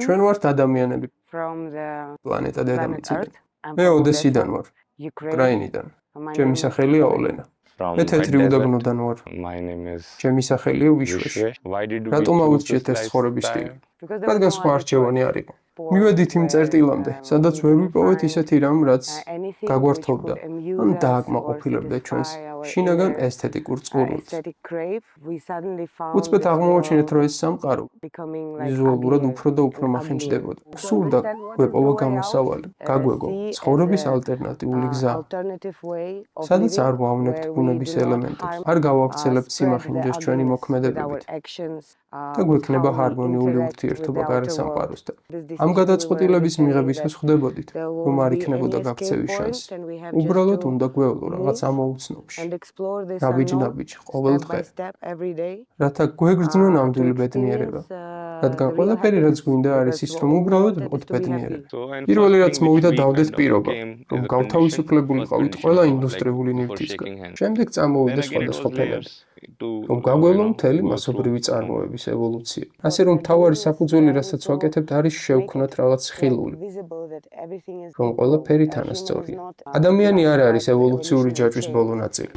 ჩვენ ვართ ადამიანები პლანეტა დედამიწიდან. მე ოდესიდან ვარ, უკრაინიდან. ჩემი სახელია ოლენა. მე თეთრი უდაბნოდან ვარ. ჩემი სახელია ვიშვეში. რატომ ავუწიეთ ეს ცხოვრების სტილი? რადგან სხვა არჩევანი არ იყო. მივედით იმ წერტილამდე, სადაც ვერ ვიპოვეთ ისეთი რამ, რაც გაგვართოვდა, ან დააკმაყოფილებდა ჩვენს შინაგან ესთეტიკურ წყურვილს. უცბად აღმოვაჩინეთ, რომ ეს სამყარო ვიზუალურად უფრო და უფრო მახინჯდებოდა. გსურდა გვეპოვა გამოსავალი, გაგვეგო ცხოვრების ალტერნატიული გზა, სადაც არ ვავნებთ ბუნების ელემენტებს, არ გავავრცელებთ სიმახინჯეს ჩვენი მოქმედებებით და გვექნება ჰარმონიული ურთიერთობა გარესამყაროსთან. ამ გადაწყვეტილების მიღებისთვის ხვდებოდით, რომ არ იქნებოდა გაქცევის შანსი. უბრალოდ უნდა გვევლო რაღაც ამოუცნობაში. ნაბიჯ-ნაბიჯ, ყოველ დღე. რათა გვეგრძნო ნამდვილი ბედნიერება. რადგან ყველაფერი, რაც გვინდა, არის ის, რომ უბრალოდ ვიყოთ ბედნიერები. პირველი რაც მოვიდა, დავდეთ პირობა, რომ გავთავისუფლებულიყავით ყველა ინდუსტრიული ნივთისგან. შემდეგ წამოვიდა სხვადასხვა ფენები. რომ გაგვევლო მთელი მასობრივი წარმოების ევოლუცია. ასე რომ მთავარი საფუძველი, რასაც ვაკეთებთ, არის შევქმნათ რაღაც ხილული, რომ ყველაფერი თანასწორია. ადამიანი არ არის ევოლუციური ჯაჭვის ბოლო ნაწილი.